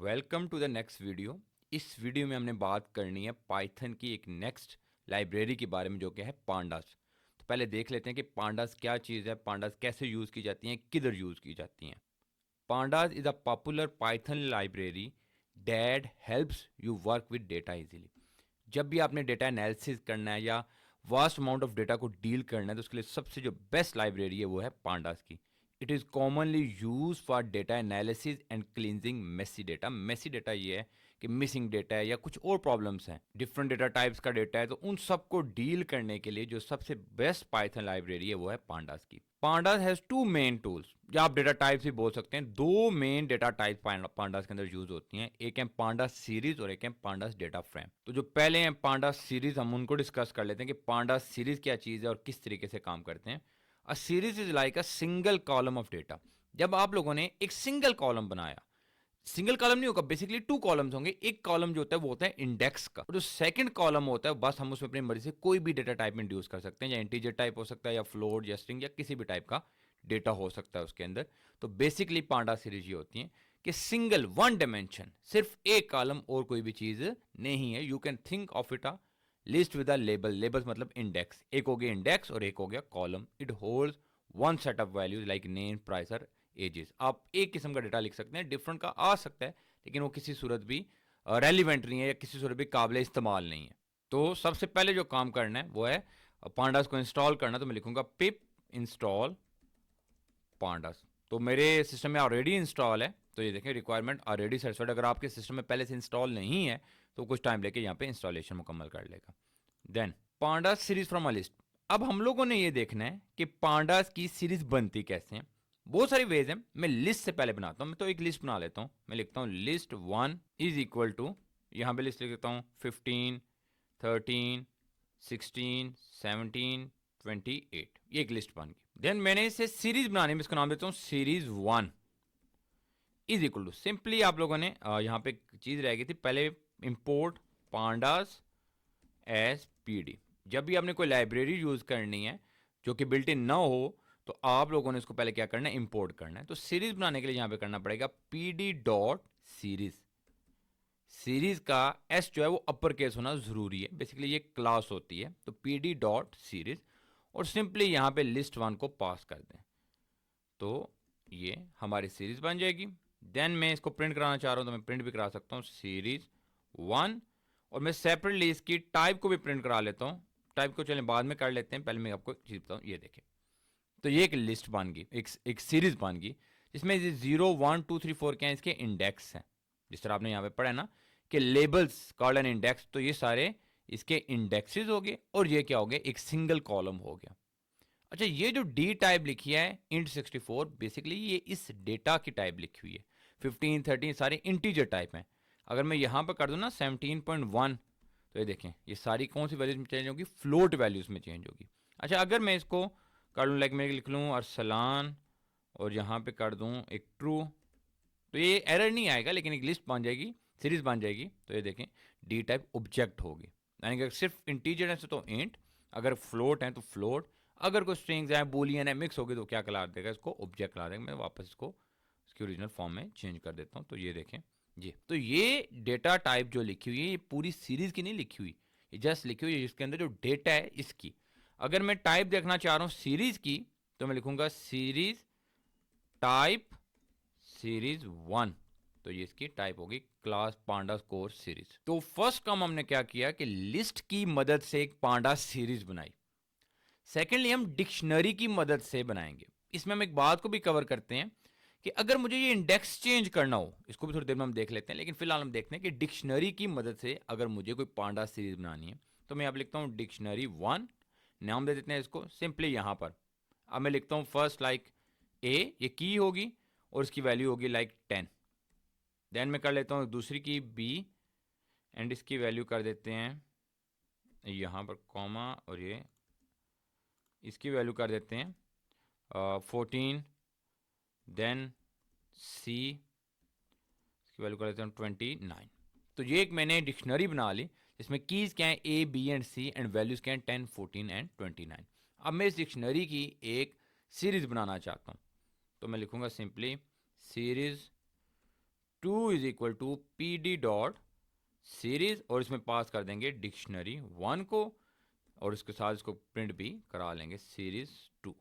Welcome to the next video. इस video में हमने बात करनी है पाइथन की एक नेक्स्ट लाइब्रेरी के बारे में जो कि है पांडास। तो पहले देख लेते हैं कि पांडास क्या चीज़ है, पांडास कैसे यूज़ की जाती हैं, किधर यूज़ की जाती हैं। Pandas is a popular Python library that helps you work with data easily. जब भी आपने डेटा एनालिसिस करना है या वास्ट अमाउंट ऑफ डेटा को डील करना है तो उसके लिए सबसे जो बेस्ट लाइब्रेरी है वो है पांडास की। It is commonly use for data analysis and cleansing messy data. Messy data ये है कि मिसिंग डेटा है या कुछ और प्रॉब्लम्स हैं, डिफरेंट डेटा टाइप्स का डेटा है, तो उन सबको डील करने के लिए जो सबसे बेस्ट पाइथन लाइब्रेरी है वो है पांडास की। Pandas has two main tools, या आप डेटा टाइप्स भी बोल सकते हैं। दो मेन डेटा टाइप पांडास के अंदर यूज होती हैं, एक है पांडास सीरीज और एक है पांडास डेटा फ्रेम। तो जो पहले हैं पांडास सीरीज, हम उनको डिस्कस कर लेते हैं कि पांडास सीरीज क्या चीज़ है और किस तरीके से काम करते हैं। A series is like a single column of data. जब आप लोगों ने एक सिंगल कॉलम बनाया, सिंगल कॉलम नहीं होगा, बेसिकली टू कॉलम्स होंगे। एक कॉलम जो होता है वो होता है इंडेक्स का, और जो सेकंड कॉलम होता है बस हम उसमें अपनी मर्जी से कोई भी डेटा टाइप इंट्रोड्यूस कर सकते हैं, या इंटीजर टाइप हो सकता है या फ्लोट या स्ट्रिंग या किसी भी टाइप का डेटा हो सकता है उसके अंदर। तो बेसिकली पांडा सीरीज ये होती है कि सिंगल वन डायमेंशन, सिर्फ एक कॉलम और कोई भी चीज नहीं है। You can think of it a list with a label. Labels मतलब इंडेक्स, एक हो गया इंडेक्स और एक हो गया column. It holds one set of values like name, price और एजेस। आप एक किस्म का डेटा लिख सकते हैं, डिफरेंट का आ सकता है, लेकिन वो किसी सूरत भी रेलिवेंट नहीं है या किसी सूरत भी काबिल इस्तेमाल नहीं है। तो सबसे पहले जो काम करना है वो है पांडास को इंस्टॉल करना। तो मैं लिखूंगा पिप इंस्टॉल पांडास। तो मेरे सिस्टम में ऑलरेडी इंस्टॉल है, तो ये देखें रिक्वायरमेंट ऑलरेडी सेटिस्फाइड। अगर आपके सिस्टम में पहले से इंस्टॉल नहीं है तो कुछ टाइम लेके यहाँ पे इंस्टॉलेशन मुकम्मल कर लेगा। Then pandas series from a list. अब हम लोगों ने ये देखना है कि पांडास की सीरीज बनती कैसे है। बहुत सारी वेज हैं, मैं लिस्ट से पहले बनाता हूं। मैं तो एक लिस्ट बना लेता हूं। मैं लिखता हूं list one is equal to, यहां पे लिस्ट लिख देता हूं 15, 13, 16, 17, 28। ये एक लिस्ट बन गई। देन मैंने इसे सीरीज बनाने में इसका नाम देता हूं series one is equal to, simply आप लोगों ने यहां पे चीज रह गई थी पहले, import pandas S P D. जब भी आपने कोई लाइब्रेरी यूज करनी है जो कि बिल्ट इन ना हो तो आप लोगों ने इसको पहले क्या करना है, इंपोर्ट करना है। तो सीरीज बनाने के लिए यहां पे करना पड़ेगा P D dot series. Series का एस जो है वो अपर केस होना जरूरी है, बेसिकली ये क्लास होती है। तो पी डी डॉट सीरीज और सिंपली यहां पे लिस्ट वन को पास कर दें तो ये हमारी सीरीज बन जाएगी। देन मैं इसको प्रिंट कराना चाह रहा हूं तो मैं प्रिंट भी करा सकता हूं सीरीज वन, और मैं सेपरेटली इसकी टाइप को भी प्रिंट करा लेता हूं। टाइप को चलें बाद में कर लेते हैं, पहले मैं आपको एक चीज बताऊं। ये देखें, तो ये एक लिस्ट बन गई, एक सीरीज बन गई जिसमें 0, 1, 2, 3, 4 क्या है, इसके इंडेक्स हैं। जिस तरह आपने यहाँ पे पढ़ा है ना कि लेबल्स कॉल्ड एन इंडेक्स, तो ये सारे इसके इंडेक्सेस हो गए और ये क्या हो गया, एक सिंगल कॉलम हो गया। अच्छा, ये जो डी टाइप लिखी है इंट 64, बेसिकली ये इस डेटा की टाइप लिखी हुई है। 15, 13 सारे इंटीजर टाइप हैं। अगर मैं यहां पर कर दूं ना 17.1, तो ये देखें ये सारी कौन सी वैल्यूज में चेंज होगी, फ्लोट वैल्यूज में चेंज होगी। अच्छा, अगर मैं इसको कर लूँ, लाइक मैं लिख लूँ अरसलान और यहाँ पे कर दूँ एक ट्रू, तो ये एरर नहीं आएगा, लेकिन एक लिस्ट बन जाएगी, सीरीज बन जाएगी। तो ये देखें डी टाइप ऑब्जेक्ट होगी, यानी कि सिर्फ इंटीजर है तो इंट, अगर फ्लोट है तो फ्लोट, अगर कोई स्ट्रिंग्स है बुलियन है मिक्स होगी तो क्या करा देगा, इसको ऑब्जेक्ट करा देगा। मैं वापस इसको इसकी ओरिजिनल फॉर्म में चेंज कर देता हूँ। तो ये देखें ये, तो ये डेटा टाइप जो लिखी हुई है ये पूरी सीरीज की नहीं लिखी हुई, ये जस्ट लिखी हुई है जिसके अंदर जो डेटा है इसकी। अगर मैं टाइप देखना चाह रहा हूँ सीरीज की तो मैं लिखूंगा सीरीज टाइप सीरीज वन, तो ये इसकी टाइप होगी क्लास पांडा कोर्स सीरीज। तो फर्स्ट काम हमने क्या किया कि लिस्ट की मदद से एक पांडा सीरीज बनाई। सेकेंडली हम डिक्शनरी की मदद से बनाएंगे। इसमें हम एक बात को भी कवर करते हैं कि अगर मुझे ये इंडेक्स चेंज करना हो, इसको भी थोड़ी देर में हम देख लेते हैं, लेकिन फिलहाल हम देखते हैं कि डिक्शनरी की मदद से अगर मुझे कोई पांडा सीरीज बनानी है तो मैं अब लिखता हूँ डिक्शनरी वन, नाम दे देते हैं इसको सिंपली यहाँ पर। अब मैं लिखता हूँ फर्स्ट लाइक ए, ये की होगी और इसकी वैल्यू होगी लाइक 10। देन मैं कर लेता हूँ दूसरी की बी एंड इसकी वैल्यू कर देते हैं यहाँ पर कॉमा, और ये इसकी वैल्यू कर देते हैं 14। देन सी, इसकी वैल्यू कर देते हैं 29। तो ये एक मैंने डिक्शनरी बना ली जिसमें कीज क्या है A B and C and values क्या है 10, 14 एंड 29। अब मैं इस डिक्शनरी की एक सीरीज बनाना चाहता हूँ तो मैं लिखूंगा simply series 2 is equal to P D dot series, और इसमें पास कर देंगे डिक्शनरी 1 को, और इसके साथ इसको प्रिंट भी करा लेंगे सीरीज 2।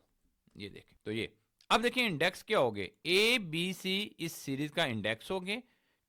ये देखें, तो ये अब देखिए इंडेक्स क्या हो गए, ए बी सी इस सीरीज का इंडेक्स हो गए,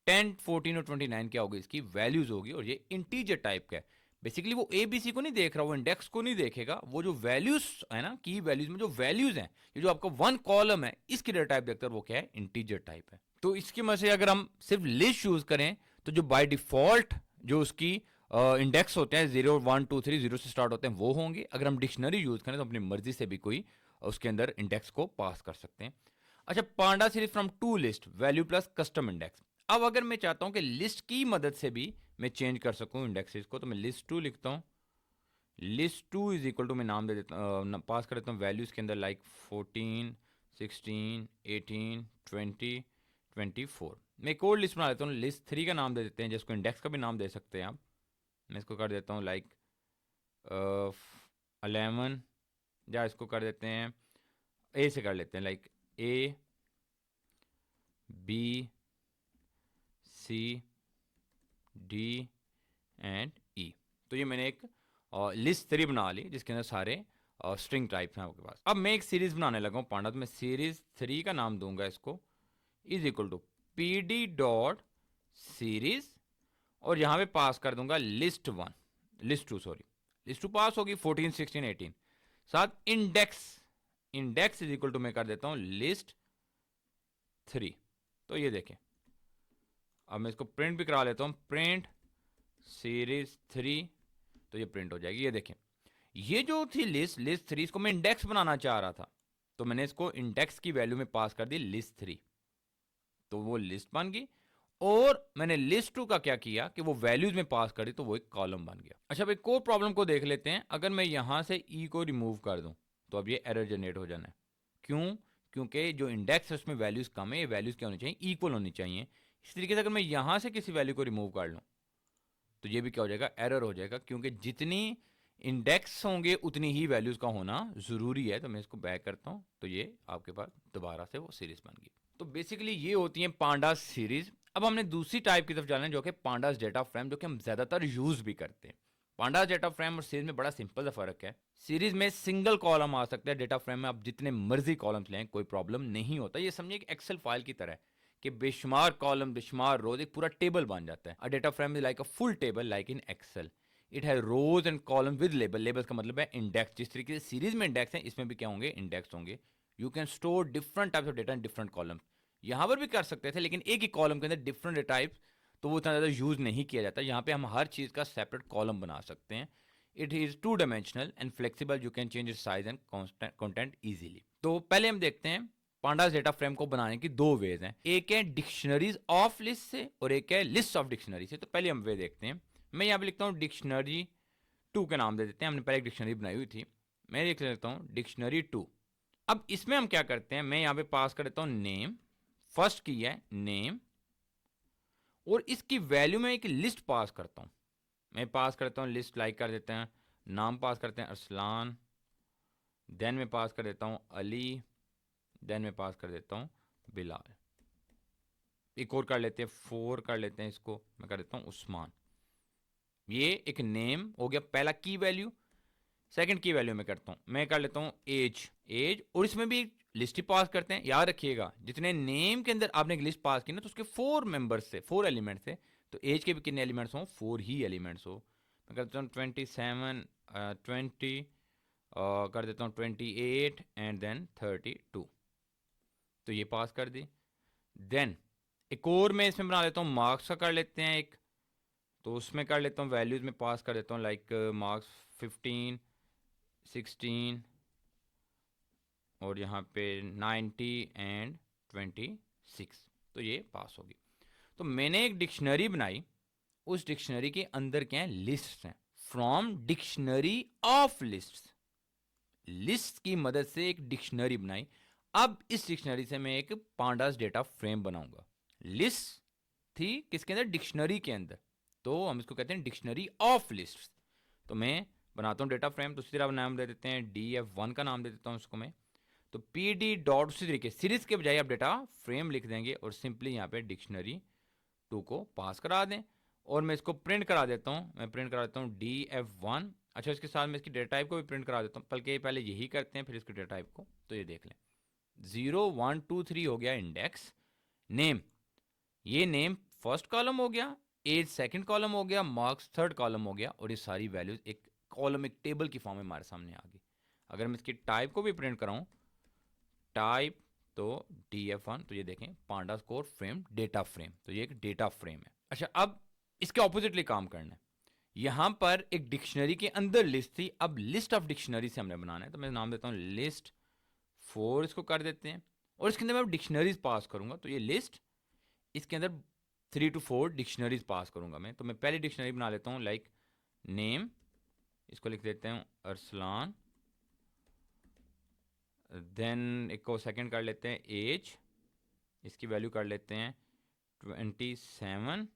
10 14 और 29 क्या होगी, इसकी वैल्यूज होगी, और ये इंटीजर टाइप का है। बेसिकली वो ए बी सी को नहीं देख रहा, वो इंडेक्स को नहीं देखेगा, वो जो वैल्यूज है ना, की वैल्यूज में जो वैल्यूज हैं, ये जो आपका 1 कॉलम है इसकी डेटा टाइप देखता है, वो क्या है, इंटीजर टाइप है। तो इसकी मदद से अगर हम सिर्फ लिस्ट यूज करें तो जो बाय डिफॉल्ट जो उसकी इंडेक्स होते हैं 0 1 2 3 0 से स्टार्ट होते हैं वो होंगे। अगर हम डिक्शनरी यूज करें तो अपनी मर्जी से भी कोई उसके अंदर इंडेक्स को पास कर सकते हैं। अच्छा, panda series from to list value plus custom index. अब अगर मैं चाहता हूं कि लिस्ट की मदद से भी मैं चेंज कर सकूं इंडेक्सेस को, तो मैं लिस्ट 2 लिखता हूं। लिस्ट 2 इज इक्वल टू, मैं नाम दे देता हूँ, पास कर देता हूँ वैल्यूज के अंदर लाइक 14 16 18 20 24। मैं एक और लिस्ट बना लेता हूँ, लिस्ट 3 का नाम दे देते हैं, जिसको इंडेक्स का भी नाम दे सकते हैं आप। मैं इसको कर देता हूँ लाइक 11, या इसको कर देते हैं ए से कर लेते हैं, like A B C D and E. तो ये मैंने एक लिस्ट 3 बना ली जिसके अंदर सारे स्ट्रिंग टाइप्स हैं आपके पास। अब मैं एक सीरीज बनाने लगा हूँ पांडा, तो मैं सीरीज 3 का नाम दूंगा इसको, is equal to P D dot series, और यहां पे पास कर दूंगा list 1 list 2 sorry, list 2 pass होगी 14 16 18, साथ index, index is equal to मैं कर देता हूं लिस्ट 3। तो ये देखें, अब मैं इसको प्रिंट भी करा लेता हूं, प्रिंट सीरीज 3, तो ये प्रिंट हो जाएगी। ये देखें, ये जो थी लिस्ट 3, इसको मैं इंडेक्स बनाना चाह रहा था, तो मैंने इसको इंडेक्स की वैल्यू में पास कर दी लिस्ट 3, तो वो लिस्ट बन गई। और मैंने लिस्ट 2 का क्या किया कि वो वैल्यूज में पास कर दी, तो वो एक कॉलम बन गया। अच्छा, अब एक और प्रॉब्लम को देख लेते हैं। अगर मैं यहां से ई को रिमूव कर दूं तो अब ये एरर जनरेट हो जाना है। क्यों? क्योंकि जो इंडेक्स है उसमें वैल्यूज कम है, ये वैल्यूज क्या होनी चाहिए, इक्वल होनी चाहिए। इस तरीके से अगर मैं यहां से किसी वैल्यू को रिमूव कर लूं तो ये भी क्या हो जाएगा, एरर हो जाएगा, क्योंकि जितनी इंडेक्स होंगे उतनी ही वैल्यूज का होना जरूरी है। तो मैं इसको बैक करता हूं, तो ये आपके पास दोबारा से वो सीरीज बन गई। तो बेसिकली ये होती है पांडास सीरीज। अब हमने दूसरी टाइप की तरफ जाना है जो कि पांडास डेटा फ्रेम, जो कि हम ज्यादातर यूज भी करते हैं। पांडास डेटा फ्रेम और सीरीज में बड़ा सिंपल सा फर्क है। सीरीज में सिंगल कॉलम आ सकता है, डेटा फ्रेम में आप जितने मर्जी कॉलम्स लें कोई प्रॉब्लम नहीं होता। ये समझिए एक एक्सेल फाइल की तरह है कि बेशुमार कॉलम बेशुमार रोज एक पूरा टेबल बन जाता है। A data frame is like a full table like in Excel. It has rows and column with label, labels का मतलब है इंडेक्स। जिस तरीके से सीरीज में इंडेक्स है, इसमें भी क्या होंगे, इंडेक्स होंगे। You can store different types of data in different columns. यहां पर भी कर सकते थे, लेकिन एक ही कॉलम के अंदर डिफरेंट टाइप्स, तो वो इतना ज़्यादा यूज़ नहीं किया जाता। यहाँ पे हम हर चीज़ का सेपरेट कॉलम बना सकते हैं। It is 2 dimensional and flexible, you can change it's size and content easily. तो पहले हम देखते हैं पांडास डेटा फ्रेम को बनाने की 2 वेज हैं। एक है डिक्शनरीज ऑफ लिस्ट से और एक है लिस्ट ऑफ डिक्शनरी से। तो पहले हम वे देखते हैं। मैं यहाँ पे लिखता हूँ डिक्शनरी 2 के नाम दे देते हैं, हमने पहले एक डिक्शनरी बनाई हुई थी। मैं लिख लेता हूँ डिक्शनरी 2। अब इसमें हम क्या करते हैं, मैं यहाँ पे पास कर देता हूँ नेम, फर्स्ट की है नेम, और इसकी वैल्यू में एक लिस्ट पास करता हूं। मैं पास करता हूं लिस्ट, लाइक कर देते हैं, नाम पास करते हैं अरसलान, देन मैं पास कर देता हूं अली, देन मैं पास कर देता हूं बिलाल। एक और कर लेते हैं, 4 कर लेते हैं इसको, मैं कर देता हूं उस्मान। ये एक नेम हो गया पहला की वैल्यू। सेकंड की वैल्यू में करता हूं, मैं कर लेता हूं एज, और इसमें भी लिस्ट ही पास करते हैं। याद रखिएगा, जितने नेम के अंदर आपने एक लिस्ट पास की ना, तो उसके 4 मेंबर्स से, 4 एलिमेंट्स से, तो एज के भी कितने एलिमेंट्स हों, 4 ही एलिमेंट्स हो। मैं करता हूँ 27 20 कर देता हूँ 28 एंड देन 32। तो ये पास कर दी। देन एक और मैं इसमें बना लेता हूँ, मार्क्स का कर लेते हैं एक, तो उसमें कर लेता हूँ वैल्यूज में पास कर देता हूँ, लाइक मार्क्स 15 16 और यहाँ पे 90 एंड 26। तो ये पास होगी। तो मैंने एक डिक्शनरी बनाई, उस डिक्शनरी के अंदर क्या है, लिस्ट हैं। From dictionary of list, list की मदद से एक डिक्शनरी बनाई। अब इस डिक्शनरी से मैं एक पांडास डेटा फ्रेम बनाऊंगा। लिस्ट थी किसके अंदर, डिक्शनरी के अंदर, तो हम इसको कहते हैं डिक्शनरी ऑफ लिस्ट। तो मैं बनाता हूँ डेटा फ्रेम, तो उसी तरह नाम दे देते हैं DF1 का नाम दे देता हूँ उसको मैं। तो PD डॉट, उसी तरीके सीरीज के बजाय आप डेटा फ्रेम लिख देंगे और सिंपली यहाँ पे डिक्शनरी DF2 को पास करा दें और मैं इसको प्रिंट करा देता हूँ। मैं प्रिंट करा देता हूँ DF1। अच्छा, इसके साथ मैं इसकी डेटा टाइप को भी प्रिंट करा देता हूँ, बल्कि पहले यही करते हैं फिर इसके डेटा टाइप को। तो ये देख लें, 0 1 2 3 हो गया इंडेक्स। नेम, ये नेम फर्स्ट कॉलम हो गया, एज सेकंड कॉलम हो गया, मार्क्स थर्ड कॉलम हो गया, और ये सारी वैल्यूज एक कॉलम, एक टेबल की फॉर्म में हमारे सामने आ गई। अगर मैं इसकी टाइप को भी प्रिंट कराऊं, टाइप तो DF1, तो ये देखें पांडा स्कोर फ्रेम डेटा फ्रेम, तो ये एक डेटा फ्रेम है। अच्छा, अब इसके ऑपोजिटली काम करना है। यहां पर एक डिक्शनरी के अंदर लिस्ट थी, अब लिस्ट ऑफ डिक्शनरी से हमने बनाना है, तो मैं नाम देता हूं लिस्ट 4, इसको कर देते हैं, और इसके अंदर मैं डिक्शनरीज पास करूंगा। तो ये लिस्ट, इसके अंदर 3 to 4 डिक्शनरीज पास करूंगा मैं। तो मैं पहली डिक्शनरी बना लेता हूं, लाइक नेम, इसको लिख देते हैं अरसलान। देन एक को सेकंड कर लेते हैं एज, इसकी वैल्यू कर लेते हैं 27,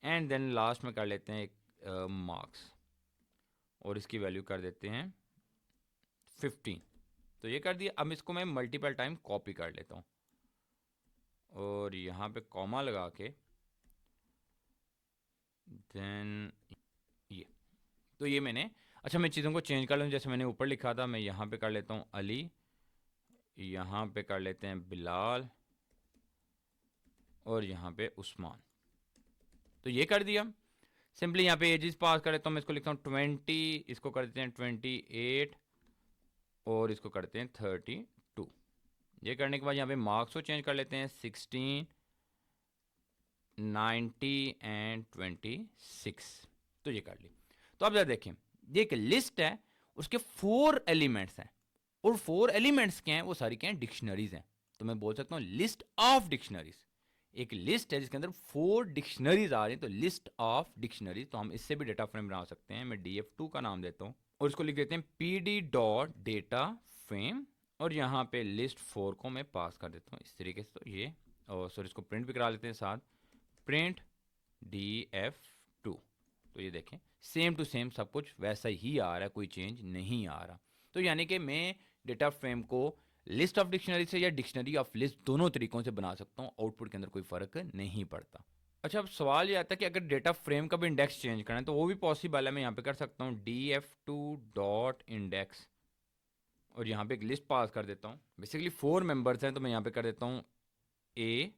एंड देन लास्ट में कर लेते हैं एक मार्क्स, और इसकी वैल्यू कर देते हैं 15। तो ये कर दिया। अब इसको मैं मल्टीपल टाइम कॉपी कर लेता हूँ और यहाँ पे कॉमा लगा के देन ये, तो ये मैंने, अच्छा मैं चीज़ों को चेंज कर लूँ, जैसे मैंने ऊपर लिखा था मैं यहाँ पे कर लेता हूँ अली, यहाँ पे कर लेते हैं बिलाल, और यहाँ पे उस्मान। तो ये कर दिया। सिंपली यहाँ पे एजेस पास कर लेता हूँ, मैं इसको लिखता हूँ 20, इसको कर देते हैं 28, और इसको करते हैं 32। ये करने के बाद यहाँ पे मार्क्स को चेंज कर लेते हैं 16, 90 एंड 26। तो ये कर ली। तो अब जरा देखें, ये एक लिस्ट है, उसके 4 एलिमेंट्स हैं, और 4 एलिमेंट्स क्या हैं, वो सारी क्या हैं, डिक्शनरीज हैं। तो मैं बोल सकता हूँ लिस्ट ऑफ डिक्शनरीज। एक लिस्ट है जिसके अंदर 4 डिक्शनरीज आ रही हैं, तो लिस्ट ऑफ डिक्शनरीज। तो हम इससे भी डेटा फ्रेम बना सकते हैं। मैं DF2 का नाम देता हूँ और इसको लिख देते हैं PD.data frame, और यहाँ पे लिस्ट 4 को मैं पास कर देता हूँ इस तरीके से। तो ये, और सॉरी, इसको प्रिंट भी करा लेते हैं साथ, प्रिंट DF2। तो ये देखें सेम टू सेम सब कुछ वैसा ही आ रहा है, कोई चेंज नहीं आ रहा। तो यानी कि मैं डेटा फ्रेम को लिस्ट ऑफ डिक्शनरी से या डिक्शनरी ऑफ लिस्ट, दोनों तरीकों से बना सकता हूँ, आउटपुट के अंदर कोई फ़र्क नहीं पड़ता। अच्छा, अब सवाल ये आता है कि अगर डेटा फ्रेम का भी इंडेक्स चेंज करना है तो वो भी पॉसिबल है। मैं यहाँ पे कर सकता हूँ DF2.index, और यहाँ पे एक लिस्ट पास कर देता हूँ। बेसिकली 4 मेंबर्स हैं, तो मैं यहाँ पे कर देता हूँ A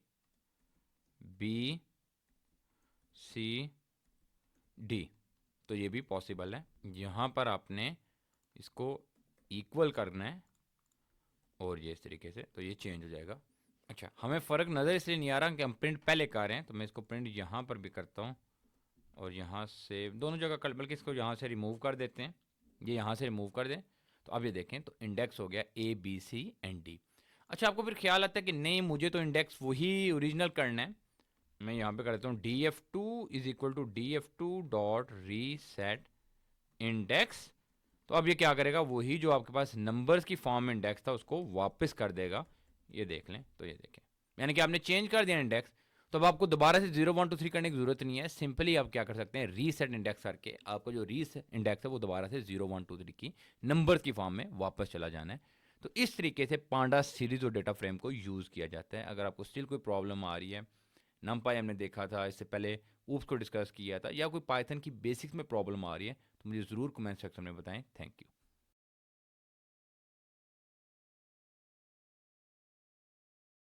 B C D। तो ये भी पॉसिबल है। यहाँ पर आपने इसको इक्वल करना है, और ये इस तरीके से, तो ये चेंज हो जाएगा। अच्छा, हमें फ़र्क नज़र इसलिए नहीं आ रहा कि हम प्रिंट पहले कर रहे हैं, तो मैं इसको प्रिंट यहाँ पर भी करता हूँ, और यहाँ से दोनों जगह कर, बल्कि इसको यहाँ से रिमूव कर देते हैं, ये यहाँ से रिमूव कर दें। तो अब ये देखें, तो इंडेक्स हो गया A B C and D। अच्छा, आपको फिर ख्याल आता है कि नहीं, मुझे तो इंडेक्स वही ओरिजिनल करना है। मैं यहाँ पे कर देता हूँ DF2 is equal to DF2.reset index. तो अब ये क्या करेगा, वही जो आपके पास नंबर्स की फॉर्म में इंडेक्स था उसको वापस कर देगा। ये देख लें, तो ये देखें, यानी कि आपने चेंज कर दिया इंडेक्स। तो अब आपको दोबारा से 0 1 2 3 करने की जरूरत नहीं है। सिंपली आप क्या कर सकते हैं, रीसेट इंडेक्स करके आपको जो रीसेट इंडेक्स है वो दोबारा से 0 1 2 3 की नंबर्स की फॉर्म में वापस चला जाना है। तो इस तरीके से पांडा सीरीज और डेटा फ्रेम को यूज़ किया जाता है। अगर आपको स्टिल कोई प्रॉब्लम आ रही है, नमपाई हमने देखा था, इससे पहले ऊप्स को डिस्कस किया था, या कोई पाइथन की बेसिक्स में प्रॉब्लम आ रही है, तो मुझे ज़रूर कमेंट सेक्शन में बताएं। Thank you.